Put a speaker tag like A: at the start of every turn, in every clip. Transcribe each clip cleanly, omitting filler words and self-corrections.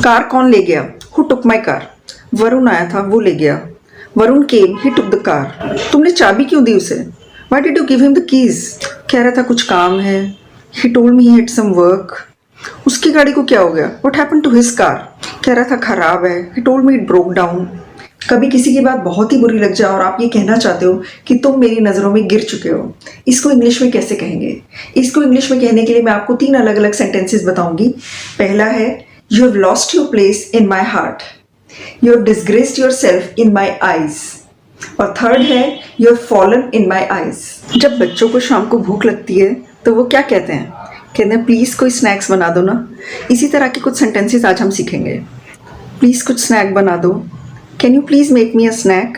A: Car कौन ले गया? Who took my car? Varun आया था, वो ले गया। वरुण केम, ही टुक द कार। तुमने चाबी क्यों दी उसे? Why did you give him the keys? कह रहा था कुछ काम है। He told me he had some work. उसकी गाड़ी को क्या हो गया? What happened to his car? कह रहा था खराब है। He told me it broke down. कभी किसी की बात बहुत ही बुरी लग जाए और आप ये कहना चाहते हो कि तुम मेरी नज़रों में गिर चुके हो, इसको इंग्लिश में कैसे कहेंगे? इसको इंग्लिश में कहने के लिए मैं आपको 3 अलग अलग सेंटेंसेस बताऊंगी। पहला है you have lost your place in my heart, you have disgraced your self in my eyes, और थर्ड है you have fallen in my eyes. जब बच्चों को शाम को भूख लगती है तो वो क्या कहते हैं? कहते हैं प्लीज़ कोई स्नैक्स बना दो ना। इसी तरह के कुछ सेंटेंसेस आज हम सीखेंगे। प्लीज़ कुछ स्नैक बना दो। Can you please make me a snack?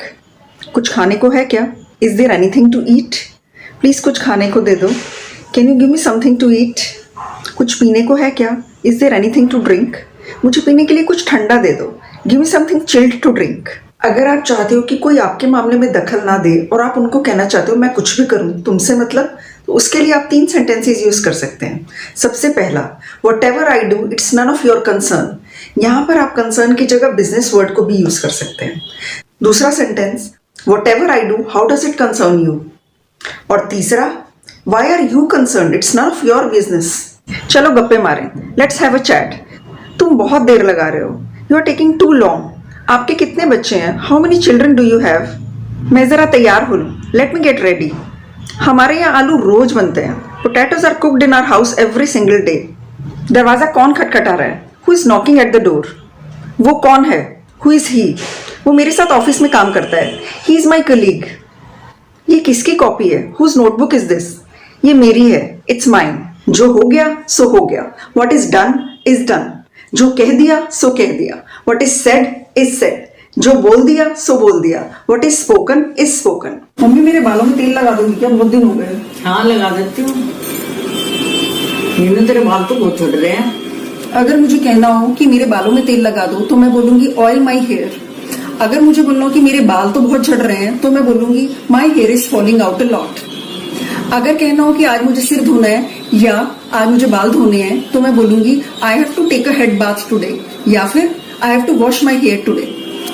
A: कुछ खाने को है क्या? Is there anything to eat? Please कुछ खाने को दे दो। Can you give me something to eat? कुछ पीने को है क्या? Is there anything to drink? मुझे पीने के लिए कुछ ठंडा दे दो। Give me something chilled to drink. अगर आप चाहते हो कि कोई आपके मामले में दखल ना दे और आप उनको कहना चाहते हो मैं कुछ भी करूं तुमसे मतलब, तो उसके लिए आप 3 सेंटेंसेस यूज कर सकते हैं। सबसे पहला, whatever I do it's none of your concern. यहाँ पर आप कंसर्न की जगह बिजनेस वर्ड को भी यूज कर सकते हैं। दूसरा sentence, whatever I do how does it concern you. और तीसरा, why are you concern it's none of your business. चलो गप्पे मारें, लेट्स हैव अ चैट। तुम बहुत देर लगा रहे हो, you are taking too long. आपके कितने बच्चे हैं? How many children do you have? मैं ज़रा तैयार हो लूँ, लेट मी गेट रेडी। हमारे यहाँ आलू रोज बनते हैं। Potatoes are cooked in our house every single day. दरवाज़ा कौन खटखटा रहा है? Who is knocking at the door? वो कौन है? Who is he? वो मेरे साथ ऑफिस में काम करता है। He is my colleague. ये किसकी कॉपी है? Whose notebook is this? ये मेरी है, इट्स माइन। जो हो गया सो हो गया। What is done is done. जो कह दिया सो कह दिया। What is said is said. जो बोल दिया सो बोल दिया। What is spoken is spoken. Mummy मेरे बालों में तेल लगा दूंगी क्या? बहुत दिन हो गए।
B: हाँ लगा देती हूँ। तेरे बाल तो बहुत झड़ रहे हैं।
A: अगर मुझे कहना हो कि मेरे बालों में तेल लगा दो तो मैं बोलूंगी ऑयल माई हेयर। अगर मुझे बोलना हो कि मेरे बाल तो बहुत झड़ रहे हैं तो मैं बोलूंगी my here is falling out a lot. अगर कहना हो कि आज मुझे सिर धोना है या आज मुझे बाल धोने हैं तो मैं बोलूंगी I have to take a head bath today, या फिर I have to wash my hair today.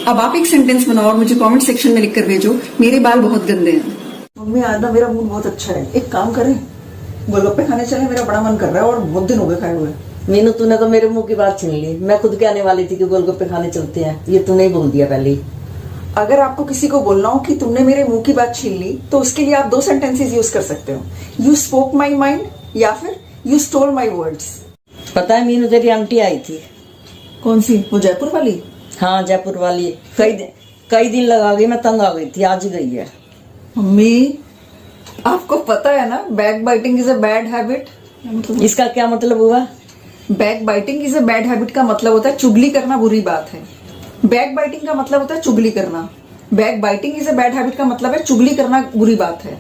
A: अब आप एक सेंटेंस बनाओ और मुझे कमेंट सेक्शन में लिखकर भेजो मेरे बाल बहुत गंदे हैं। मम्मी आज ना मेरा मूड बहुत अच्छा है, एक काम करें गोलगप्पे खाने चले, मेरा बड़ा मन कर रहा है और बहुत दिन हो गए खाए हुए।
B: मीनू तूने तो मेरे मुंह की बात छीन ली। मैं खुद के आने वाली थी कि गोलगप्पे खाने चलते हैं, ये तूने ही बोल दिया पहले ही।
A: अगर आपको किसी को बोलना हो कि तुमने मेरे मुंह की बात छीन ली तो उसके लिए आप 2 सेंटेंसेस यूज कर सकते हो। यू स्पोक माई माइंड या फिर यू स्टोल माई वर्ड्स।
B: पता है मीनू तेरी आंटी आई थी।
A: कौन सी? वो जयपुर वाली?
B: हाँ जयपुर वाली। कई दिन लगा गई, मैं तंग आ गई थी, आज ही गई है।
A: मम्मी आपको पता है ना back biting is a bad habit.
B: इसका क्या मतलब हुआ?
A: Back biting is a bad habit का मतलब होता है चुगली करना बुरी बात है। बैक बाइटिंग का मतलब होता है चुगली करना। Back biting is a bad habit का मतलब है चुगली करना बुरी बात है।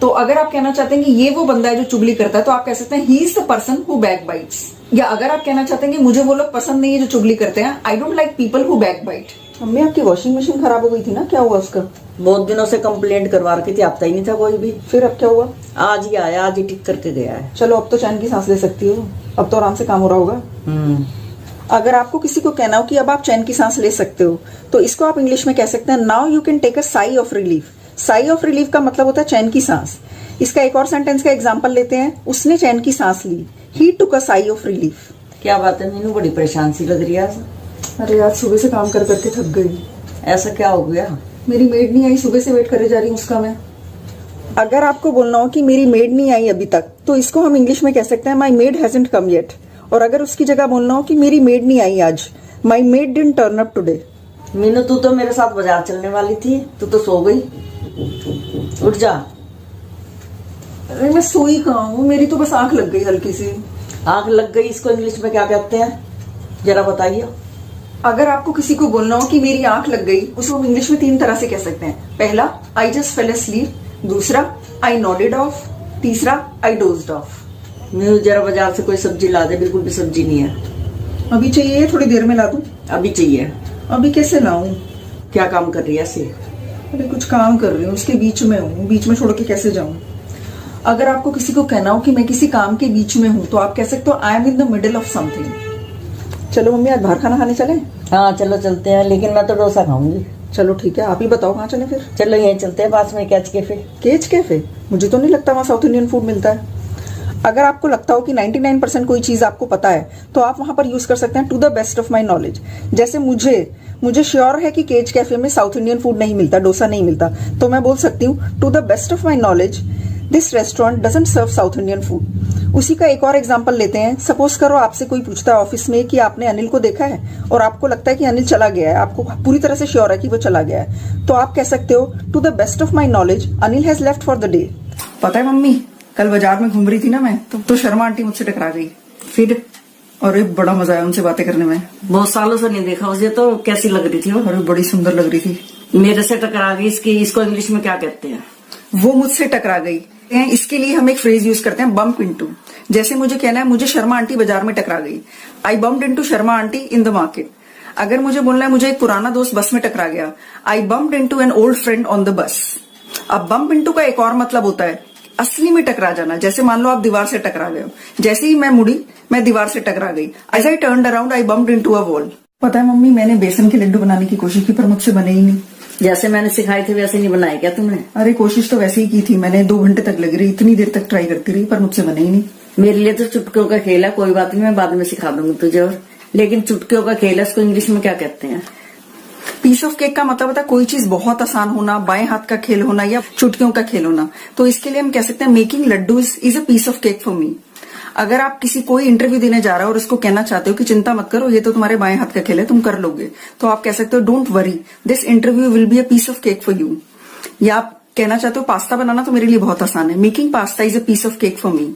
A: तो अगर आप कहना चाहते हैं कि ये वो बंदा है जो चुगली करता है तो आप कह सकते हैं he is the person who back bytes. या अगर आप कहना चाहते हैं कि मुझे वो लोग पसंद नहीं है जो चुगली करते हैं, I don't like people who back bite. मम्मी आपकी वॉशिंग मशीन खराब हो गई थी ना, क्या हुआ उसका?
B: बहुत दिनों से कंप्लेंट करवा रखी थी, आता ही नहीं था कोई भी।
A: फिर अब क्या हुआ?
B: आज ही आया, आज ही ठीक करके गया है।
A: चलो अब तो चैन की सांस ले सकती हो, अब तो आराम से काम हो रहा होगा। अगर आपको किसी को कहना हो कि अब आप चैन की सांस ले सकते हो तो इसको आप इंग्लिश में कह सकते हैं now you can take a sigh of relief. Sigh of relief का मतलब होता है चैन की सांस। इसका एक और सेंटेंस का एग्जांपल लेते हैं, उसने चैन की सांस ली। ही टुक अ साई ऑफ रिलीफ।
B: क्या बात है मीनू, बड़ी परेशान सी लग रही है आज।
A: अरे आज सुबह से काम कर करके थक गई।
B: ऐसा क्या हो गया?
A: मेरी मेड नहीं आई, सुबह से वेट करे जा रही हूँ उसका मैं। अगर आपको बोलना हो कि मेरी मेड नहीं आई अभी तक तो इसको हम इंग्लिश में कह सकते हैं माई मेड हैजंट कम येट। और अगर उसकी जगह बोलना हो कि मेरी मेड नहीं आई आज, my maid didn't turn up today.
B: Meenu तू तो मेरे साथ बाजार चलने वाली थी, तू तो सो गई। उठ जा।
A: अरे मैं सोई कहाँ हूँ, मेरी तो बस आंख लग गई हल्की सी।
B: आंख लग गई, इसको इंग्लिश में क्या कहते हैं जरा बताइए।
A: अगर आपको किसी को बोलना हो कि मेरी आंख लग गई, उसको हम इंग्लिश में 3 तरह से कह सकते हैं। पहला, आई जस्ट फेल asleep, दूसरा आई नॉडेड ऑफ, तीसरा आई डोज्ड ऑफ।
B: मीनू जरा बाजार से कोई सब्जी ला दे, बिल्कुल भी सब्जी नहीं है।
A: अभी चाहिए? थोड़ी देर में ला दूं?
B: अभी चाहिए।
A: अभी कैसे लाऊं?
B: क्या काम कर रही है ऐसे?
A: अरे कुछ काम कर रही हूँ, उसके बीच में हूँ, बीच में छोड़ के कैसे जाऊं? अगर आपको किसी को कहना हो कि मैं किसी काम के बीच में हूं तो आप कह सकते हो I am in the middle of something. चलो मम्मी आज बाहर खाना खाने चले।
B: हाँ चलो चलते हैं, लेकिन मैं तो डोसा खाऊंगी।
A: चलो ठीक है, आप ही बताओ कहाँ चले फिर।
B: चलो यहीं चलते हैं, पास में कैच कैफे।
A: Cage cafe? मुझे तो नहीं लगता वहाँ साउथ इंडियन फूड मिलता है। अगर आपको लगता हो कि 99% कोई चीज़ आपको पता है तो आप वहाँ पर यूज़ कर सकते हैं to the best of my knowledge. जैसे मुझे श्योर है कि केज कैफे में साउथ इंडियन फूड नहीं मिलता, डोसा नहीं मिलता, तो मैं बोल सकती हूँ to the best of my knowledge this restaurant doesn't serve south Indian food. उसी का एक और एग्जाम्पल लेते हैं। सपोज करो आपसे कोई पूछता है ऑफिस में कि आपने अनिल को देखा है, और आपको लगता है कि अनिल चला गया है, आपको पूरी तरह से श्योर है कि वो चला गया है, तो आप कह सकते हो to the best of my knowledge Anil has left for the day. पता है मम्मी, कल बाजार में घूम रही थी ना मैं, तो शर्मा आंटी मुझसे टकरा गई।
B: फिर
A: और एक बड़ा मजा आया उनसे बातें करने में।
B: बहुत सालों से नहीं देखा उसे, तो कैसी लग रही थी वो?
A: और बड़ी सुंदर लग रही थी।
B: मेरे से टकरा गई। इसको इंग्लिश में क्या कहते हैं?
A: वो मुझसे टकरा गई। इसके लिए हम एक फ्रेज यूज करते हैं, बम्प इनटू। जैसे मुझे कहना है मुझे शर्मा आंटी बाजार में टकरा गई, I bumped into Sharma aunty in the market. अगर मुझे बोलना है मुझे एक पुराना दोस्त बस में टकरा गया, I bumped into an old friend on the bus. अब बम्प इनटू का एक और मतलब होता है असली में टकरा जाना। जैसे मान लो आप दीवार से टकरा गए हो, जैसे ही मैं मुड़ी मैं दीवार से टकरा गई। As I turned around I bumped into a wall. पता है मम्मी, मैंने बेसन के लड्डू बनाने की कोशिश की पर मुझसे बने ही नहीं।
B: जैसे मैंने सिखाए थे वैसे नहीं बनाए क्या तुमने?
A: अरे कोशिश तो वैसे ही की थी मैंने, 2 घंटे तक लग रही, इतनी देर तक ट्राई करती रही पर मुझसे बने ही नहीं।
B: मेरे लिए तो चुटकियों का खेल है, कोई बात नहीं, मैं बाद में सिखा दूंगी तुझे। और लेकिन चुटकियों का खेल है, इसको इंग्लिश में क्या कहते हैं?
A: पीस ऑफ केक का मतलब होता है कोई चीज बहुत आसान होना, बाएं हाथ का खेल होना या चुटकियों का खेल होना। तो इसके लिए हम कह सकते हैं making laddu is a piece of cake for me. अगर आप कोई इंटरव्यू देने जा रहा हो और उसको कहना चाहते हो कि चिंता मत करो, ये तो तुम्हारे बाएं हाथ का खेल है, तुम कर लोगे, तो आप कह सकते हो don't worry, this interview will be a piece of cake for you. या आप कहना चाहते हो पास्ता बनाना तो मेरे लिए बहुत आसान है, making pasta is a piece of cake for me.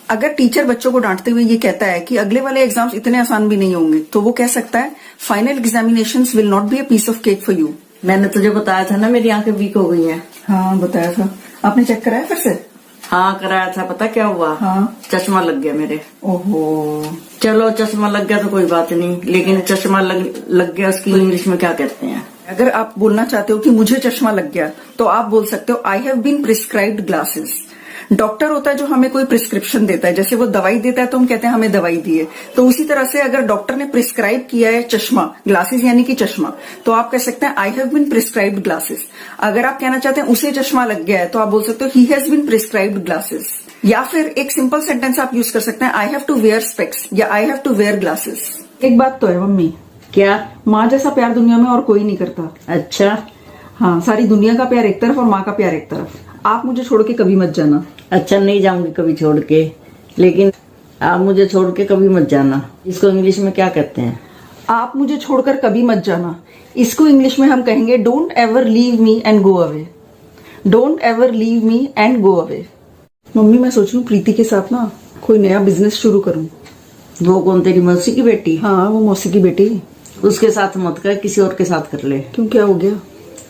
A: अगर टीचर बच्चों को डांटते हुए ये कहता है कि अगले वाले एग्जाम्स इतने आसान भी नहीं होंगे, तो वो कह सकता है final examinations will not be a piece of cake for you.
B: मैंने तुझे बताया था ना मेरी आंखें वीक हो गई हैं।
A: हाँ बताया था, आपने चेक कराया फिर से?
B: हाँ कराया था। पता क्या हुआ?
A: हाँ
B: चश्मा लग गया मेरे।
A: ओहो।
B: चलो चश्मा लग गया तो कोई बात नहीं, लेकिन चश्मा लग गया उसकी इंग्लिश में क्या कहते हैं?
A: अगर आप बोलना चाहते हो कि मुझे चश्मा लग गया, तो आप बोल सकते हो I have been prescribed glasses. Doctor होता है जो हमें कोई प्रिस्क्रिप्शन देता है, जैसे वो दवाई देता है तो हम कहते हैं हमें दवाई दी है, तो उसी तरह से अगर डॉक्टर ने प्रिस्क्राइब किया है चश्मा, ग्लासेस यानी कि चश्मा, तो आप कह सकते हैं I have been prescribed glasses. अगर आप कहना चाहते हैं उसे चश्मा लग गया है, तो आप बोल सकते हो he has been prescribed glasses. या फिर एक सिंपल सेंटेंस आप यूज कर सकते हैं I have to wear specs या I have to wear glasses. एक बात तो है मम्मी,
B: क्या?
A: माँ जैसा प्यार दुनिया में और कोई नहीं करता।
B: अच्छा।
A: हाँ, सारी दुनिया का प्यार एक तरफ और माँ का प्यार एक तरफ। आप मुझे छोड़ के कभी मत जाना।
B: अच्छा नहीं जाऊंगी कभी छोड़ के, लेकिन आप मुझे छोड़ के कभी मत जाना। इसको इंग्लिश में क्या कहते हैं?
A: आप मुझे छोड़कर कभी मत जाना, इसको इंग्लिश में हम कहेंगे don't ever leave me and go away. Don't ever leave me and go away. Mummy मैं सोच रही हूँ प्रीति के साथ ना कोई नया बिजनेस शुरू करूँ।
B: वो कौन, तेरी मौसी की बेटी?
A: हाँ वो मौसी की बेटी।
B: उसके साथ मत कर, किसी और के साथ कर ले।
A: क्यों, क्या हो गया?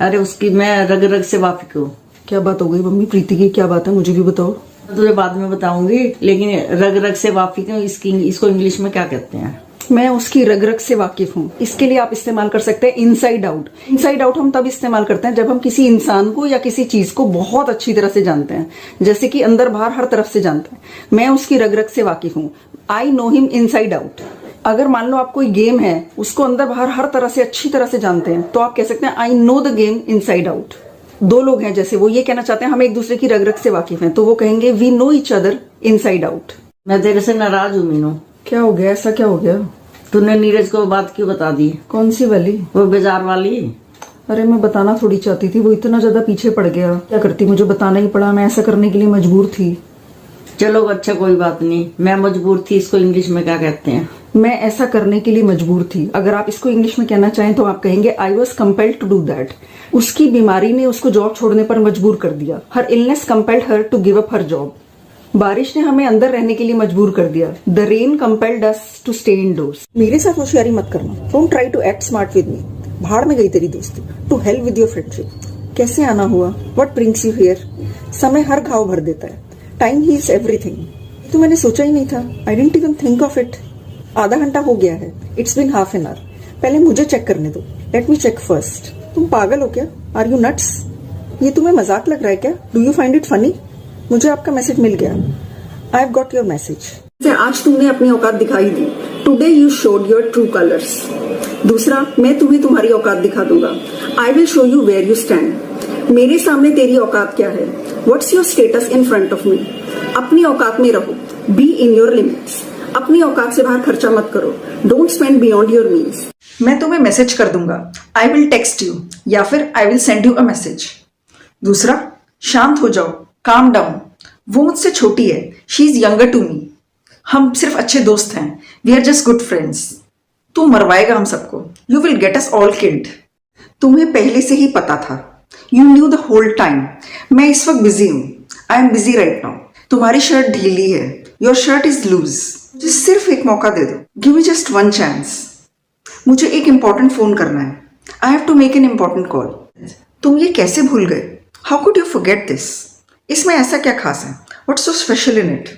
B: अरे उसकी मैं रग रग से वाकिफ हूँ।
A: क्या बात हो गई मम्मी? प्रीति की क्या बात है, मुझे भी बताओ।
B: तुझे बाद में बताऊंगी, लेकिन रग रग से वाकिफ हूँ, इसको इंग्लिश में क्या कहते हैं?
A: मैं उसकी रग रग से वाकिफ हूँ। इसके लिए आप इस्तेमाल कर सकते हैं इनसाइड आउट। इनसाइड आउट हम तब इस्तेमाल करते हैं जब हम किसी इंसान को या किसी चीज को बहुत अच्छी तरह से जानते हैं, जैसे कि अंदर बाहर हर तरफ से जानते हैं। मैं उसकी रग रग से वाकिफ हूँ, I know him inside out. अगर मान लो आप कोई गेम है उसको अंदर बाहर हर तरह से अच्छी तरह से जानते हैं, तो आप कह सकते हैं I know the game inside out. 2 लोग हैं, जैसे वो ये कहना चाहते हैं हम एक दूसरे की रग रग से वाकिफ हैं, तो वो कहेंगे we know each other inside out.
B: मैं तेरे से नाराज हूँ मीनू।
A: क्या हो गया, ऐसा क्या हो गया?
B: तूने नीरज को बात क्यों बता दी?
A: कौन सी वाली?
B: वो बाजार वाली।
A: अरे मैं बताना थोड़ी चाहती थी, वो इतना ज्यादा पीछे पड़ गया, क्या करती, मुझे बताना ही पड़ा। मैं ऐसा करने के लिए मजबूर थी।
B: चलो अच्छा कोई बात नहीं, मैं मजबूर थी, इसको इंग्लिश में क्या कहते हैं?
A: मैं ऐसा करने के लिए मजबूर थी। अगर आप इसको इंग्लिश में कहना चाहें तो आप कहेंगे I was compelled to do that. उसकी बीमारी ने उसको जॉब छोड़ने पर मजबूर कर दिया। Her illness compelled her to give up her job. बारिश ने हमें अंदर रहने के लिए मजबूर कर दिया। The rain compelled us to stay indoors. मेरे साथ होशियारी मत करना। Don't try to act smart with me. भाड़ में गई तेरी दोस्ती। To hell with your friendship. कैसे आना हुआ? What brings you here? समय हर घाव भर देता है। Time heals everything. तो मैंने सोचा ही नहीं था। I didn't even think of it. आधा घंटा हो गया है। It's been half an hour. पहले मुझे चेक करने दो। Let me check first. तुम पागल हो क्या? Are you nuts? ये तुम्हें मजाक लग रहा है क्या? Do you find it funny? मुझे आपका मैसेज मिल गया। I have got your message. आज तुमने अपनी औकात दिखाई दी। Today you showed your true colours. दूसरा, मैं तुम्हें तुम्हारी औकात दिखा दूंगा। I will show you where you stand. मेरे सामने तेरी औकात क्या है? What's your status in front of मी। अपनी औकात में रहो। Be in your limits. अपनी औकात से बाहर खर्चा मत करो। Don't spend beyond your means. मैं तुम्हें मैसेज कर दूंगा। आई विल टेक्स्ट यू, या फिर I will send you a message. दूसरा, शांत हो जाओ, काम डाउन। वो मुझसे छोटी है, she is younger to me. हम सिर्फ अच्छे दोस्त हैं, we are just good friends. तू मरवाएगा हम सबको, you will get us all killed. तुम्हें पहले से ही पता था, you knew the whole time. मैं इस वक्त बिजी हूं, I am busy right now. तुम्हारी शर्ट ढीली है, योर शर्ट इज लूज। मुझे सिर्फ एक मौका दे दो, give me just one chance. मुझे एक इंपॉर्टेंट फोन करना है, I have to make an important call. तुम ये कैसे भूल गए? How could you forget this? इसमें ऐसा क्या खास है? What's so special in it?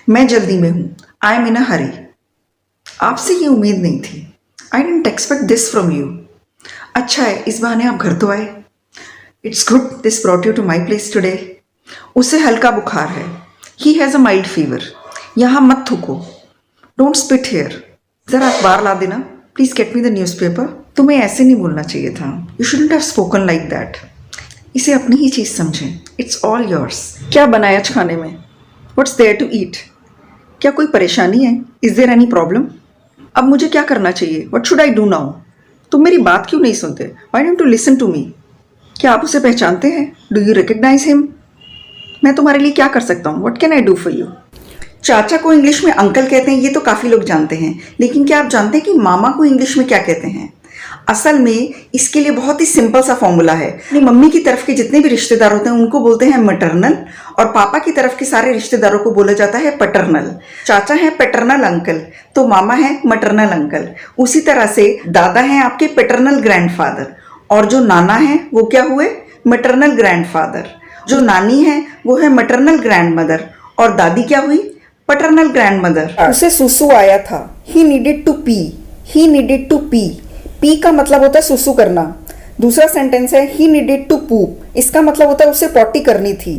A: मैं जल्दी में हूं, आई एम इन अ हरी। आपसे ये उम्मीद नहीं थी, I didn't expect this from you. अच्छा है, इस बहाने आप घर तो आए। It's good this brought you to my place today. उसे हल्का बुखार है, he has a mild fever. यहाँ मत थूको, डोंट स्पिट हेयर। जरा अखबार ला देना, please get me the newspaper. तुम्हें ऐसे नहीं बोलना चाहिए था, you shouldn't have spoken like that. इसे अपनी ही चीज़ समझें, इट्स ऑल योर्स। क्या बनाया आज खाने में? What's there to eat? क्या कोई परेशानी है? Is there any problem? अब मुझे क्या करना चाहिए? What should I do now? तुम मेरी बात क्यों नहीं सुनते? Why don't you listen to me? क्या आप उसे पहचानते हैं? Do you recognize him? मैं तुम्हारे लिए क्या कर सकता हूँ? What can I do for you? चाचा को इंग्लिश में अंकल कहते हैं, ये तो काफ़ी लोग जानते हैं, लेकिन क्या आप जानते हैं कि मामा को इंग्लिश में क्या कहते हैं? असल में इसके लिए बहुत ही सिंपल सा फॉर्मूला है। अपनी मम्मी की तरफ के जितने भी रिश्तेदार होते हैं उनको बोलते हैं मैटरनल, और पापा की तरफ के सारे रिश्तेदारों को बोला जाता है पैटर्नल। चाचा है पैटर्नल अंकल, तो मामा है मैटरनल अंकल। उसी तरह से दादा हैं आपके पैटर्नल ग्रैंडफादर, और जो नाना है वो क्या हुए? Maternal grandfather. जो नानी है वो है मैटरनल ग्रैंडमदर, और दादी क्या हुई? Paternal grandmother. उसे सुसु आया था, he needed to pee, he needed to pee. Pee का मतलब होता है सुसु करना। दूसरा सेंटेंस है ही नीडेड टू पूप, इसका मतलब होता है उसे पॉटी करनी थी,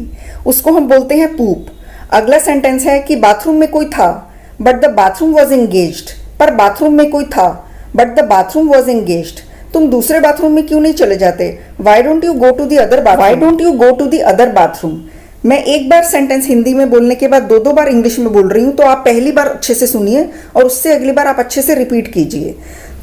A: उसको हम बोलते हैं पूप। अगला सेंटेंस है कि बाथरूम में कोई था but the bathroom was engaged, पर बाथरूम में कोई था but the bathroom was engaged. तुम दूसरे बाथरूम में क्यों नहीं चले जाते? Why don't you go to the other bathroom? Why don't you go to the other bathroom? मैं एक बार सेंटेंस हिंदी में बोलने के बाद दो बार इंग्लिश में बोल रही हूँ, तो आप पहली बार अच्छे से सुनिए और उससे अगली बार आप अच्छे से रिपीट कीजिए।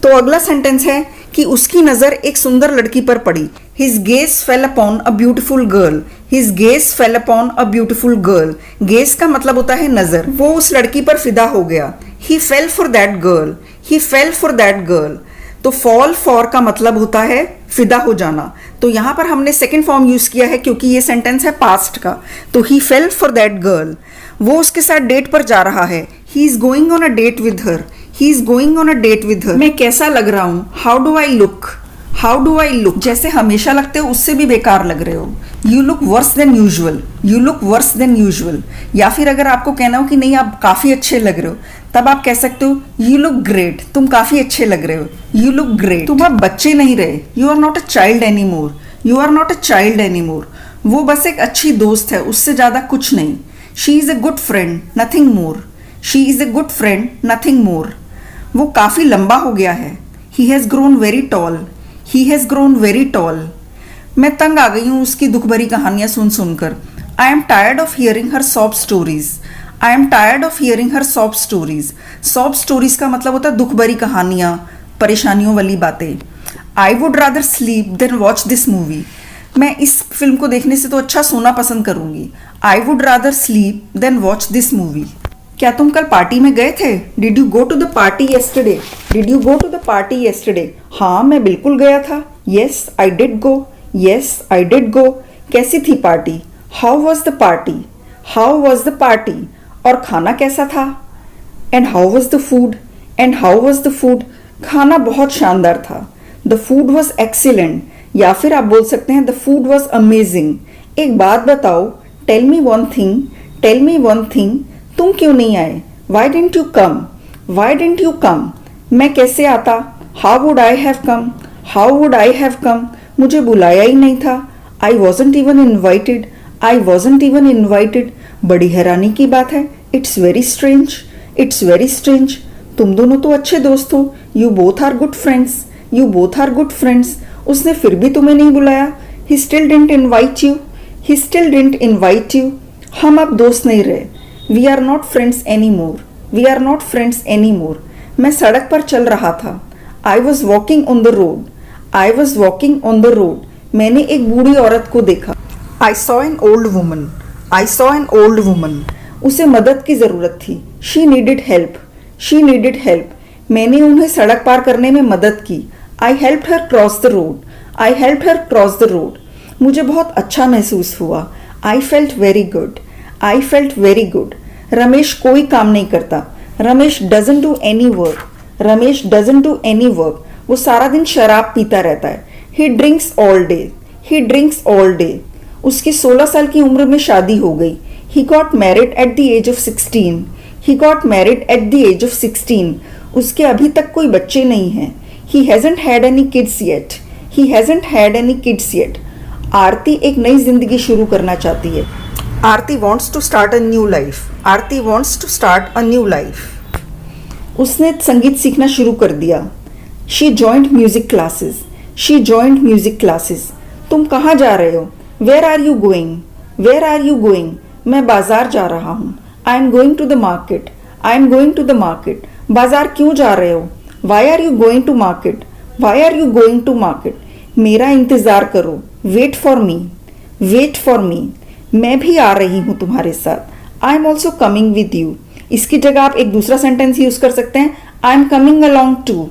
A: तो अगला सेंटेंस है कि उसकी नज़र एक सुंदर लड़की पर पड़ी। His gaze fail upon a beautiful girl, his gaze fail upon a beautiful girl. Gauge का मतलब होता है नज़र। वो उस लड़की पर फिदा हो गया। He fell for that girl, he fell for that girl. तो फॉल फॉर का मतलब होता है फिदा हो जाना। तो यहाँ पर हमने सेकेंड फॉर्म यूज किया है क्योंकि ये सेंटेंस है पास्ट का। तो he fell for that girl. वो उसके साथ डेट पर जा रहा है। He is going on a date with her, he is going on a date with her. मैं कैसा लग रहा हूँ? How do I look, how do I look. जैसे हमेशा लगते हो उससे भी बेकार लग रहे हो। You look worse than usual, you look worse than usual. या फिर अगर आपको कहना हो कि नहीं आप काफ़ी अच्छे लग रहे हो, तब आप कह सकते हो यू लुक ग्रेट, तुम काफ़ी अच्छे लग रहे हो, यू लुक ग्रेट। तुम अब बच्चे नहीं रहे, you are not a child any more, you are not a child any more. वो बस एक अच्छी दोस्त है, उससे ज़्यादा कुछ नहीं। She is a good friend, nothing more, she is a good friend, nothing more. वो काफ़ी लंबा हो गया है। He has grown very tall, he has grown very tall. मैं तंग आ गई हूँ उसकी दुख भरी कहानियाँ सुन सुनकर। I am tired of hearing her sob stories, I am tired of hearing her sob stories. Sob stories का मतलब होता है दुख भरी कहानियाँ, परेशानियों वाली बातें। I would rather sleep than watch this movie. मैं इस फिल्म को देखने से तो अच्छा सोना पसंद करूँगी। I would rather sleep than watch this movie. क्या तुम कल पार्टी में गए थे? Did you go to the party yesterday, did you go to the party yesterday? हाँ मैं बिल्कुल गया था। Yes I did go, yes I did go. कैसी थी party? How was the party, how was the party. और खाना कैसा था? And how was the food, and how was the food. खाना बहुत शानदार था। द फूड वॉज एक्सीलेंट, या फिर आप बोल सकते हैं द फूड वॉज अमेजिंग। एक बात बताओ, tell me one thing, tell me one thing. तुम क्यों नहीं आए? Why didn't you come, why didn't you come. मैं कैसे आता? How would I have come, how would I have come. मुझे बुलाया ही नहीं था। I wasn't even invited, I wasn't even invited. बड़ी हैरानी की बात है। It's very strange, it's very strange. तुम दोनों तो अच्छे दोस्त हो, you both are good friends, you both are good friends. उसने फिर भी तुम्हें नहीं बुलाया, he still didn't invite you, he still didn't invite you. हम अब दोस्त नहीं रहे, we are not friends any more, we are not friends any more. मैं सड़क पर चल रहा था, I was walking on the road, I was walking on the road. मैंने एक बूढ़ी औरत को देखा, I saw an old woman, I saw an old woman. उसे मदद की ज़रूरत थी, she needed help, she needed help. मैंने उन्हें सड़क पार करने में मदद की, आई helped her cross the road, I helped her cross the road. मुझे बहुत अच्छा महसूस हुआ, I felt very good, I felt very good. Ramesh कोई काम नहीं करता, Ramesh doesn't do any work, Ramesh doesn't do any work. वो सारा दिन शराब पीता रहता है, ही drinks all day, he drinks all day. उसकी 16 साल की उम्र में शादी हो गई, he got married at the age of 16, he got married at the age of 16। उसके अभी तक कोई बच्चे नहीं हैं, he hasn't had any kids yet, he hasn't had any kids yet. Aarti एक नई जिंदगी शुरू करना चाहती है, Aarti wants to start a new life, Aarti wants to start a new life. उसने संगीत सीखना शुरू कर दिया, she joined music classes, she joined music classes. तुम कहाँ जा रहे हो, where are you going, where are you going. मैं बाजार जा रहा हूँ, I am going to the market, I am going to the market. बाजार क्यों जा रहे हो, why are you going to market, why are you going to market. मेरा इंतज़ार करो, wait for me, wait for me. मैं भी आ रही हूँ तुम्हारे साथ, I am also coming with you. इसकी जगह आप एक दूसरा सेंटेंस यूज कर सकते हैं, I am coming along too.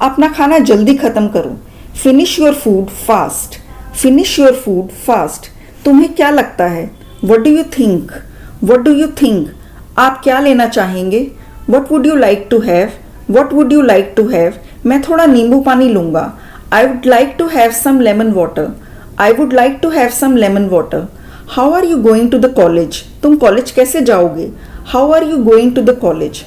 A: अपना खाना जल्दी खत्म करो, finish your food fast, finish your food fast. तुम्हें क्या लगता है, what do you think, what do you think. आप क्या लेना चाहेंगे, what would you like to have, what would you like to have. मैं थोड़ा नींबू पानी लूंगा, I would like to have some lemon water, I would like to have some lemon water. How are you going to the college, तुम college कैसे जाओगे, how are you going to the college.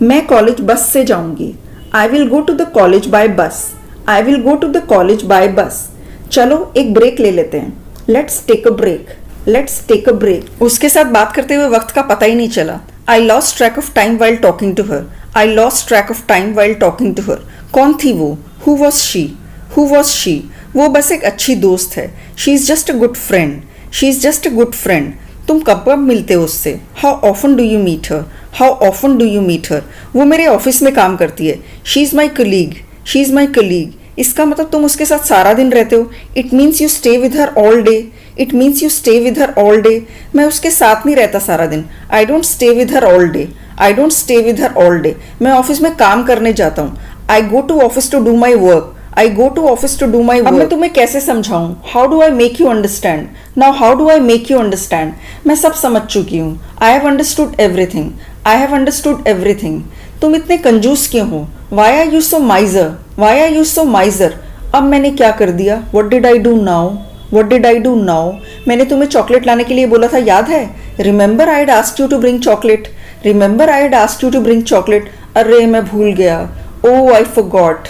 A: मैं college bus से जाऊंगी, I will go to the college by bus, I will go to the college by bus. चलो एक break ले लेते हैं, let's take a break, let's take a break. उसके साथ बात करते हुए वक्त का पता ही नहीं चला, I lost track of time while talking to her, I lost track of time while talking to her. कौन थी वो, who was she, who was she. वो बस एक अच्छी दोस्त है, she is just a good friend, she is just a good friend. तुम कब कब मिलते हो उससे, how often do you meet her, how often do you meet her. वो मेरे ऑफिस में काम करती है, she is my colleague, she is my colleague. इसका मतलब तुम उसके साथ सारा दिन रहते हो, it means you stay with her all day, it means you stay with her all day. मैं उसके साथ नहीं रहता सारा दिन, I don't stay with her all day, I don't stay with her all day. मैं ऑफिस में काम करने जाता हूँ, I go to office to do my work, I go to office to do my work. अब मैं तुम्हें कैसे समझाऊं, how do I make you understand, now how do I make you understand. मैं सब समझ चुकी हूँ, I have understood everything, I have understood everything. तुम इतने कंजूस क्यों हो, why are you so miser, why are you so miser. अब मैंने क्या कर दिया, what did I do now, what did I do now. मैंने तुम्हें चॉकलेट लाने के लिए बोला था, याद है, remember I had asked you to bring chocolate, remember I had asked you to bring chocolate. अरे मैं भूल गया, ओ I forgot,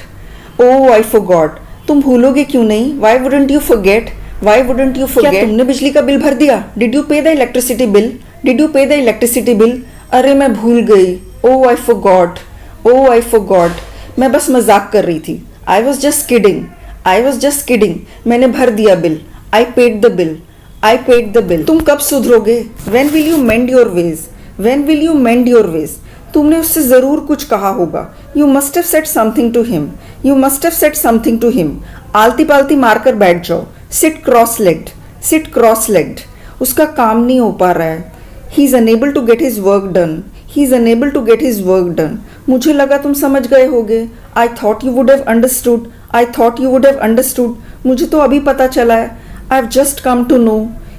A: O I forgot. तुम भूलोगे क्यों नहीं, why wouldn't you forget, why wouldn't you forget. क्या तुमने बिजली का बिल भर दिया, did you pay the electricity bill, did you pay the electricity bill. अरे मैं भूल गई, ओ I forgot, O I forgot. मैं बस मजाक कर रही थी, I was just kidding, I was just kidding. मैंने भर दिया bill, I paid the bill, I paid the bill. तुम कब सुधरोगे, when will you mend your ways, when will you mend your ways. तुमने उससे जरूर कुछ कहा होगा, you must have said something to him, you must have said something to him. आलती पालती मारकर बैठ जाओ, sit cross legged, sit cross legged. उसका काम नहीं हो पा रहा है, he is unable to get his work done, he is unable to get his work done. मुझे लगा तुम समझ गए होगे, I thought you would have understood, I thought you would have understood. मुझे तो अभी पता चला है, I have just come to know,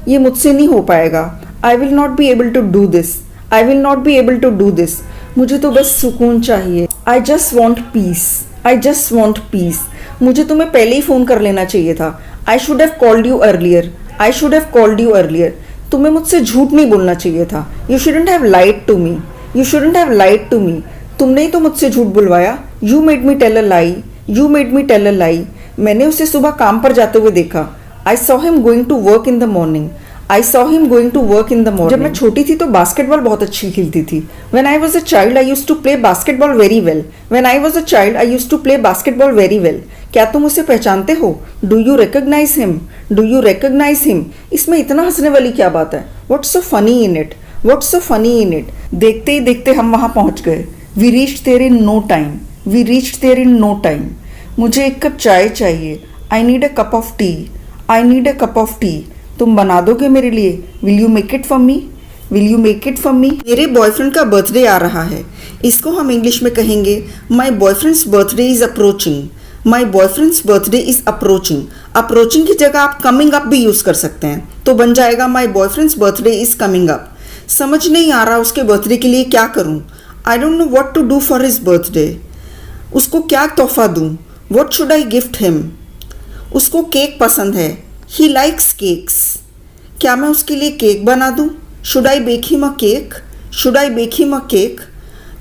A: ये मुझसे नहीं हो पाएगा, I will not be able to do this, I will not be able to do this. मुझे तो बस सुकून चाहिए, I just want peace, I just want peace. मुझे तुम्हें पहले ही फ़ोन कर लेना चाहिए था, I should have called you earlier, I should have called you earlier. तुम्हें मुझसे झूठ नहीं बोलना चाहिए था, you shouldn't have lied to me, you shouldn't have lied to me. तुमने ही तो मुझसे झूठ बुलवाया, you made me tell a lie, you made me tell a lie. मैंने उसे सुबह काम पर जाते हुए देखा, I saw him going to work in the morning, I saw him going to work in the morning. जब मैं छोटी थी तो बास्केटबॉल बहुत अच्छी खेलती थी। When I was a child I used to play basketball very well. When I was a child I used to play basketball very well. क्या तुम उसे पहचानते हो? Do you recognise him? Do you recognise him? इसमें इतना हंसने वाली क्या बात है? What's so funny in it? What's so funny in it? देखते ही देखते हम वहां पहुंच गए। We reached there in no time. We reached there in no time. मुझे एक कप चाय चाहिए। I need a cup of tea. I need a cup of tea. तुम बना दोगे मेरे लिए? Will you make it for me? Will you make it for me? मेरे बॉयफ्रेंड का बर्थडे आ रहा है। इसको हम इंग्लिश में कहेंगे my boyfriend's birthday is approaching. My boyfriend's birthday is approaching. Approaching की जगह आप कमिंग अप भी यूज कर सकते हैं, तो बन जाएगा my boyfriend's birthday is coming up. समझ नहीं आ रहा उसके बर्थडे के लिए क्या करूं। I don't know what to do for his birthday. उसको क्या तोहफा दूं? What should I gift him? उसको केक पसंद है। He likes cakes. क्या मैं उसके लिए केक बना दूं? Should I bake him a cake? Should I bake him a cake?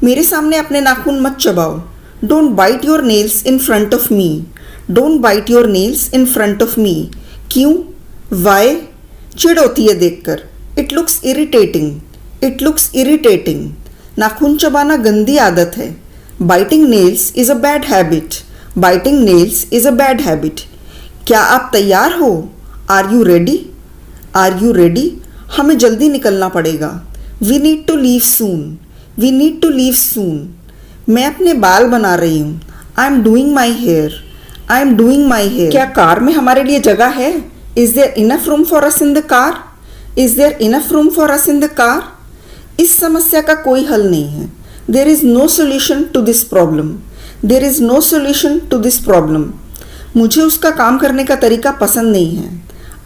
A: मेरे सामने अपने नाखून मत चबाओ। Don't bite your nails in front of me. Don't bite your nails in front of मी। क्यों? वाई? चिढ़ होती है देखकर। It looks irritating. It looks irritating. नाखून चबाना गंदी आदत है। Biting nails is a bad habit. Biting nails is a bad habit. क्या आप तैयार हो? Are you ready? Are you ready? हमें जल्दी निकलना पड़ेगा। We need to leave soon. We need to leave soon. मैं अपने बाल बना रही हूँ। I am doing my hair. I am doing my hair. क्या कार में हमारे लिए जगह है? Is there enough room for us in the car? Is there enough room for us in the car? इस समस्या का कोई हल नहीं है। There is no solution to this problem. There is no solution to this problem. मुझे उसका काम करने का तरीका पसंद नहीं है।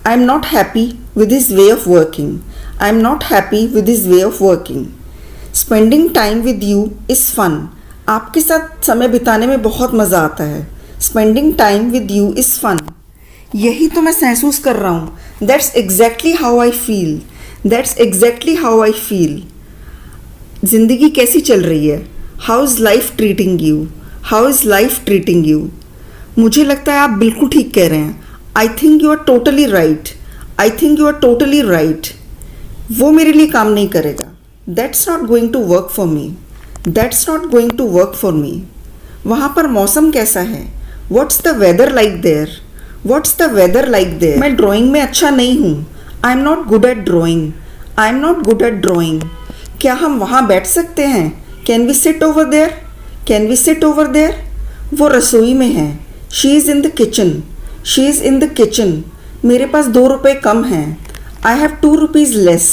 A: I am not happy with his way of working. I am not happy with his way of working. Spending time with you is fun. आपके साथ समय बिताने में बहुत मज़ा आता है। Spending time with you is fun. यही तो मैं महसूस कर रहा हूँ। That's exactly how I feel. That's exactly how I feel. ज़िंदगी कैसी चल रही है? How is life treating you? How is life treating you? मुझे लगता है आप बिल्कुल ठीक कह रहे हैं। I think you are totally right. I think you are totally right. वो मेरे लिए काम नहीं करेगा। That's not going to work for me. That's not going to work for me. वहाँ पर मौसम कैसा है? What's the weather like there? What's the weather like there? मैं ड्राइंग में अच्छा नहीं हूँ। I am not good at drawing. I am not good at drawing. क्या हम वहाँ बैठ सकते हैं? Can we sit over there? Can we sit over there? वो रसोई में है। She is in the kitchen. She is in the kitchen. मेरे पास 2 रुपये कम हैं। I have 2 rupees less.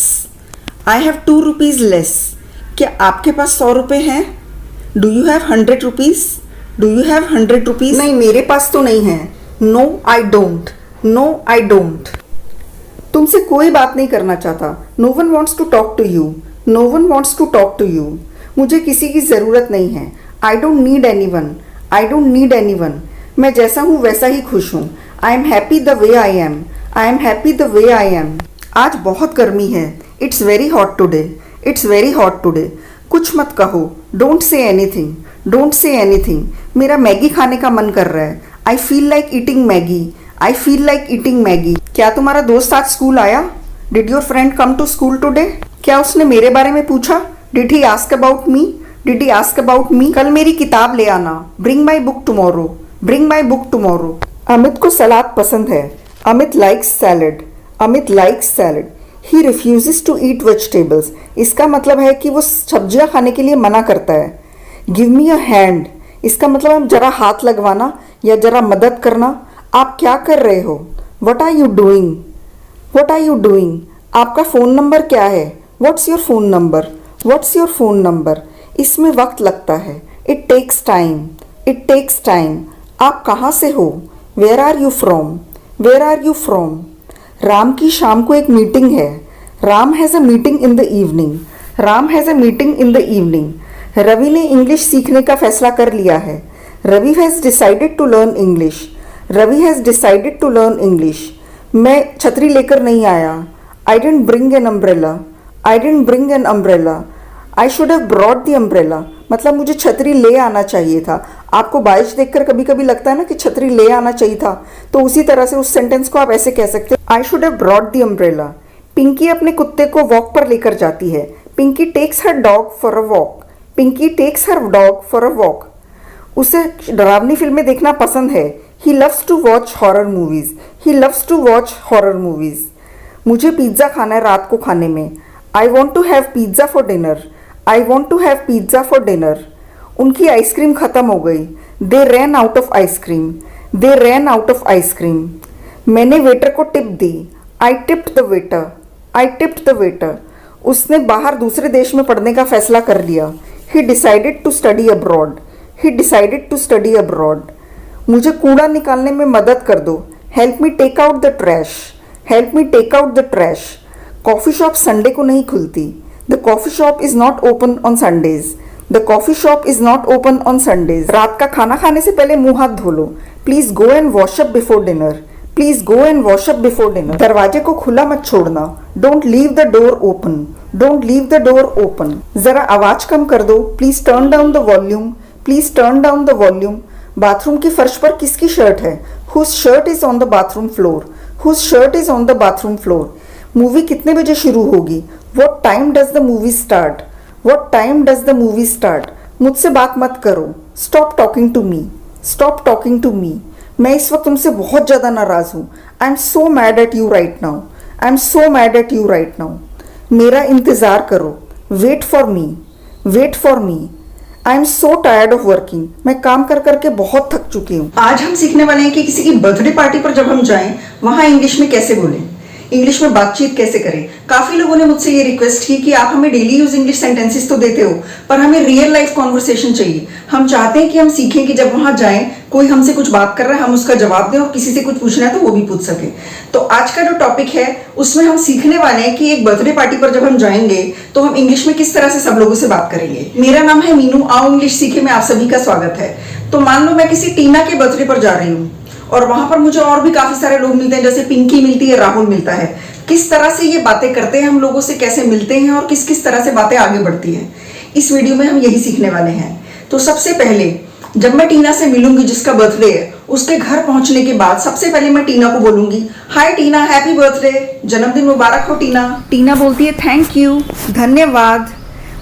A: I have 2 rupees less. क्या आपके पास 100 रुपये हैं? Do you have 100 rupees? Do you have 100 rupees? नहीं, मेरे पास तो नहीं है। No I don't. No I don't. तुमसे कोई बात नहीं करना चाहता। No one wants to talk to you. No one wants to talk to you. मुझे किसी की ज़रूरत नहीं है। I don't need anyone. I don't need anyone. मैं जैसा हूँ वैसा ही खुश हूँ। I am happy the way I am. I am happy the way I am. आज बहुत गर्मी है। It's very hot today. It's very hot today. कुछ मत कहो। Don't say anything. Don't say anything. मेरा मैगी खाने का मन कर रहा है। I feel like eating Maggi. I feel like eating Maggi. क्या तुम्हारा दोस्त आज स्कूल आया? Did your friend come to school today? क्या उसने मेरे बारे में पूछा? Did he ask about me? Did he ask about me? कल मेरी किताब ले आना। Bring my book tomorrow. Bring my book tomorrow. Amit को सलाद पसंद है। Amit likes salad. Amit likes salad. He refuses to eat vegetables. इसका मतलब है कि वो सब्जियां खाने के लिए मना करता है। Give me a hand. इसका मतलब है जरा हाथ लगवाना या जरा मदद करना। आप क्या कर रहे हो? What are you doing? What are you doing? आपका फ़ोन नंबर क्या है? What's your phone number? What's your phone number? इसमें वक्त लगता है। It takes time. It takes time. आप कहाँ से हो? Where are you from? Where are you from? Ram की शाम को एक मीटिंग है। Ram has a meeting in the evening. Ram has a meeting in the evening. Ravi ने इंग्लिश सीखने का फैसला कर लिया है। Ravi has decided to learn English. Ravi has decided to learn English. मैं छतरी लेकर नहीं आया। I didn't bring an umbrella. I didn't bring an umbrella. I should have brought the umbrella. मतलब मुझे छतरी ले आना चाहिए था। आपको बारिश देखकर कभी कभी लगता है ना कि छतरी ले आना चाहिए था, तो उसी तरह से उस सेंटेंस को आप ऐसे कह सकते हैं, I should have brought the umbrella. Pinky अपने कुत्ते को वॉक पर लेकर जाती है। Pinky takes her dog for a walk. Pinky takes her dog for a walk. उसे डरावनी फिल्में देखना पसंद है। He loves to watch horror movies. He loves to watch horror movies. मुझे पिज्ज़ा खाना है रात को खाने में। I want to have pizza for dinner. I want to have pizza for dinner. उनकी आइसक्रीम ख़त्म हो गई। They ran out of ice cream. They ran out of ice cream. मैंने वेटर को टिप दी। I tipped the waiter. I tipped the waiter. उसने बाहर दूसरे देश में पढ़ने का फैसला कर लिया। He decided to study abroad. He decided to study abroad. मुझे कूड़ा निकालने में मदद कर दो। Help me take out the trash. Help me take out the trash. Coffee shop Sunday को नहीं खुलती। The coffee shop is not open on Sundays. The coffee shop is not open on Sundays. रात का खाना खाने से पहले मुंह हाथ धो लो। Please go and wash up before dinner. Please go and wash up before dinner. दरवाजे को खुला मत छोड़ना। Don't leave the door open. Don't leave the door open. ज़रा आवाज़ कम कर दो। Please turn down the volume. Please turn down the volume. Bathroom की फर्श पर किसकी शर्ट है? Whose shirt is on the bathroom floor. Whose shirt is on the bathroom floor. Movie कितने बजे शुरू होगी? What time does the movie start? What time does the movie start? मुझसे बात मत करो। Stop talking to me. Stop talking to me. मैं इस वक्त तुमसे बहुत ज़्यादा नाराज़ हूँ। I am so mad at you right now. I am so mad at you right now. मेरा इंतज़ार करो। Wait for me. Wait for me. I am so tired of working. मैं काम कर करके बहुत थक चुकी हूँ। आज हम सीखने वाले हैं कि किसी की बर्थडे पार्टी पर जब हम जाएं वहाँ इंग्लिश में कैसे बोलें, इंग्लिश में बातचीत कैसे करें। काफ़ी लोगों ने मुझसे ये रिक्वेस्ट की कि आप हमें डेली यूज इंग्लिश सेंटेंसेस तो देते हो, पर हमें रियल लाइफ कॉन्वर्सेशन चाहिए। हम चाहते हैं कि हम सीखें कि जब वहाँ जाएं कोई हमसे कुछ बात कर रहा है हम उसका जवाब दें, और किसी से कुछ पूछना है तो वो भी पूछ सके। तो आज का जो टॉपिक है उसमें हम सीखने वाले हैं कि एक बर्थडे पार्टी पर जब हम जाएंगे तो हम इंग्लिश में किस तरह से सब लोगों से बात करेंगे। मेरा नाम है मीनू। आओ इंग्लिश सीखे में आप सभी का स्वागत है। तो मान लो मैं किसी टीना के बर्थडे पर जा रही हूँ और वहां पर मुझे और भी काफी सारे लोग मिलते हैं, जैसे पिंकी मिलती है, राहुल मिलता है। किस तरह से ये बातें करते हैं, हम लोगों से कैसे मिलते हैं और किस किस तरह से बातें आगे बढ़ती हैं, इस वीडियो में हम यही सीखने वाले हैं। तो सबसे पहले जब मैं टीना से मिलूंगी जिसका बर्थडे है, उसके घर पहुंचने के बाद सबसे पहले मैं टीना को बोलूंगी, हाय टीना, हैप्पी बर्थडे, जन्मदिन मुबारक हो टीना। टीना बोलती है थैंक यू, धन्यवाद।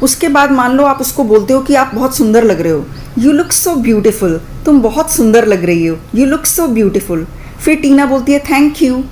A: उसके बाद मान लो आप उसको बोलते हो कि आप बहुत सुंदर लग रहे हो, यू लुक सो ब्यूटिफुल, तुम बहुत सुंदर लग रही हो, यू लुक सो ब्यूटिफुल। फिर टीना बोलती है थैंक यू।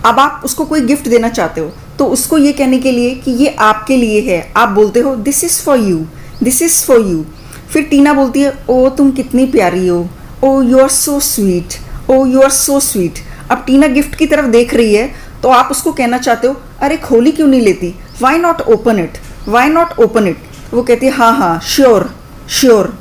A: अब आप उसको कोई गिफ्ट देना चाहते हो तो उसको ये कहने के लिए कि ये आपके लिए है, आप बोलते हो this is for you, this is for you. फिर टीना बोलती है ओ तुम कितनी प्यारी हो, oh you are so sweet, oh you are so sweet. अब टीना गिफ्ट की तरफ देख रही है तो आप उसको कहना चाहते हो अरे खोली क्यों नहीं लेती, why not open it, why not open it. वो कहती है हाँ हाँ श्योर श्योर।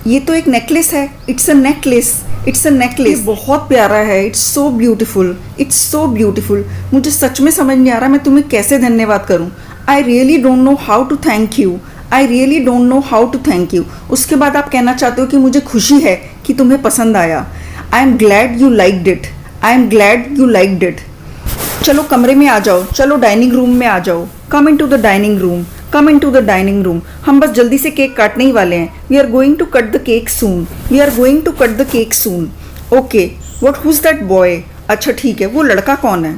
A: ये तो एक नेकलेस है, it's a necklace, it's a necklace, बहुत प्यारा है, it's so beautiful, it's so beautiful. मुझे सच में समझ नहीं आ रहा मैं तुम्हें कैसे धन्यवाद करूं। I really don't know how to thank you, I really don't know how to thank you. उसके बाद आप कहना चाहते हो कि मुझे खुशी है कि तुम्हें पसंद आया, I am glad you liked it, I am glad you liked it. चलो कमरे में आ जाओ, चलो डाइनिंग रूम में आ जाओ, come in to the dining room, come in to the dining room. हम बस जल्दी से केक काटने ही वाले हैं। We are going to cut the cake soon, we are going to cut the cake soon. Okay what who's that boy, अच्छा ठीक है वो लड़का कौन है।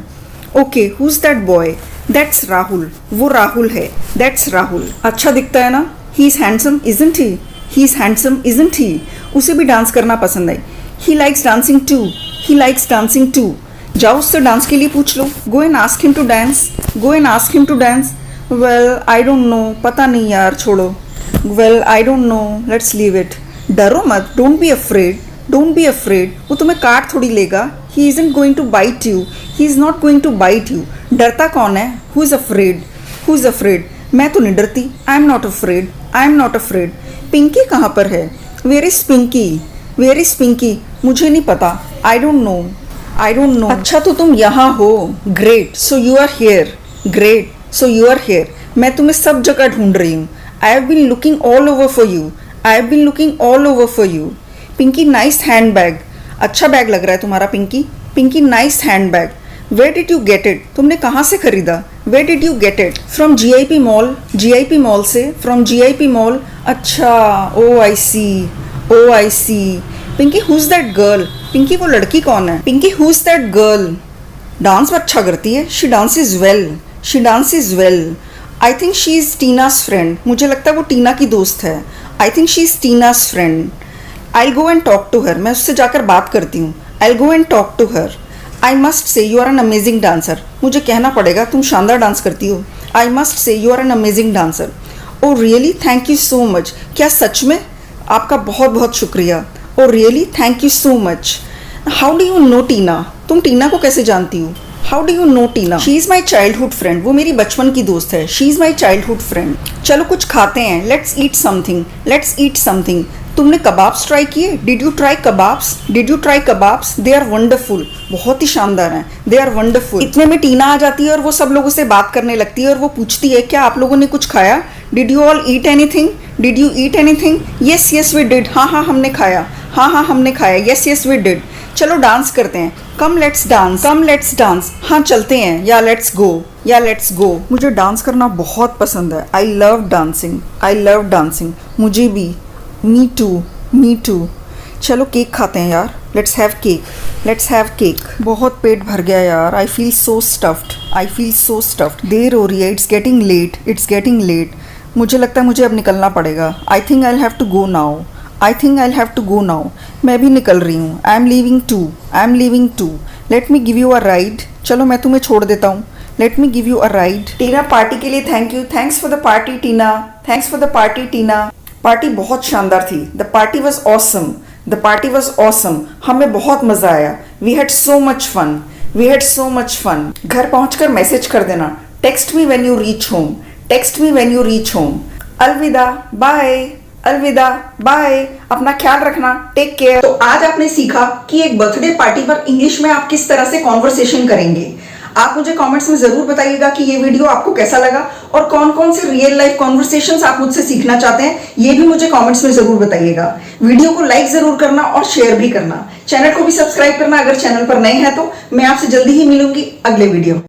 A: Okay who's that boy, that's Rahul, वो राहुल है, दैट्स राहुल। अच्छा दिखता है ना, he is handsome isn't he, he is handsome isn't he. उसे भी डांस करना पसंद है, he likes dancing too, he likes dancing too. जाओ उससे डांस के लिए पूछ लो, go and ask him to dance, go and ask him to dance. Well I don't know, पता नहीं यार छोड़ो, well I don't know, let's leave it. डरो मत, don't be afraid, don't be afraid. वो तुम्हें काट थोड़ी लेगा, ही isn't going to bite you, he is not going to bite you. डरता कौन है, who is afraid, who is afraid. मैं तो नहीं डरती, I am not afraid, I am not afraid. Pinky कहाँ पर है, where is Pinky, where is Pinky. मुझे नहीं पता, I don't no, I don't know. अच्छा तो तुम यहाँ हो, great, so you are here, great, so you are here. मैं तुम्हें सब जगह ढूंढ रही हूँ, I have been looking all over for you, I have been looking all over for you. Pinky nice hand bag, अच्छा बैग लग रहा है तुम्हारा Pinky, Pinky nice hand bag. Where did you get it, तुमने कहाँ से खरीदा, where did you get it. From GIP mall, GIP mall से, फ्रॉम GIP मॉल। अच्छा oh I see, oh I see. Pinky who's that girl, Pinky वो लड़की कौन है, Pinky who's that girl. Dance अच्छा करती है, she dances well, she dances well. I think she is Tina's friend. मुझे लगता है वो टीना की दोस्त है। I think she is Tina's friend. I go and talk to her. मैं उससे जाकर बात करती हूँ। I go and talk to her. I must say you are an amazing dancer. मुझे कहना पड़ेगा तुम शानदार डांस करती हो। I must say you are an amazing dancer. Oh really, thank you so much. क्या सच में? आपका बहुत बहुत शुक्रिया। Oh really, thank you so much. How do you know Tina? तुम टीना को कैसे जानती हो? How do you know Tina? She is my childhood friend. वो मेरी बचपन की दोस्त है। She is my childhood friend. चलो कुछ खाते हैं। Let's eat something. Let's eat something. तुमने कबाब्स ट्राई किए? Did you try kebabs? Did you try kebabs? They are wonderful. बहुत ही शानदार हैं। They are wonderful. इतने में टीना आ जाती है और वो सब लोगों से बात करने लगती है और वो पूछती है क्या आप लोगों ने कुछ खाया? Did you all eat anything? Did you eat anything? Yes yes we did. हाँ हाँ हमने खाया। हाँ हाँ हमने खाया। Yes yes we did. चलो डांस करते हैं। Come let's dance. Come let's dance. हाँ चलते हैं। या लेट्स गो। या लेट्स गो। मुझे डांस करना बहुत पसंद है। I love dancing. I love dancing. मुझे भी। Me too. Me too. चलो केक खाते हैं यार। Let's have cake. Let's have cake. बहुत पेट भर गया यार। I feel so stuffed. I feel so stuffed. देर हो रही है। It's getting late. It's getting late. मुझे लगता है मुझे अब निकलना पड़ेगा। I think I have to go now. I think I have to go now. मैं भी निकल रही हूँ। I am leaving too. I am leaving too. Let me give you a ride. चलो मैं तुम्हें छोड़ देता हूँ। Let me give you a ride. Tina party के लिए thank you. Thanks for the party Tina. Thanks for the party Tina. Party बहुत शानदार थी। The party was awesome. The party was awesome. हमें बहुत मज़ा आया। We had so much fun. We had so much fun. घर पहुँचकर message कर देना। Text me when you reach home. Text me when you reach home. अलविदा। Bye. अलविदा। बाय। अपना ख्याल रखना। Take care. तो आज आपने सीखा कि एक बर्थडे पार्टी पर इंग्लिश में आप किस तरह से कॉन्वर्सेशन करेंगे। आप मुझे कमेंट्स में जरूर बताइएगा कि ये वीडियो आपको कैसा लगा और कौन कौन से रियल लाइफ कॉन्वर्सेशंस आप मुझसे सीखना चाहते हैं, ये भी मुझे कमेंट्स में जरूर बताइएगा। वीडियो को लाइक जरूर करना और शेयर भी करना। चैनल को भी सब्सक्राइब करना अगर चैनल पर नए हैं तो। मैं आपसे जल्दी ही मिलूंगी अगले वीडियो।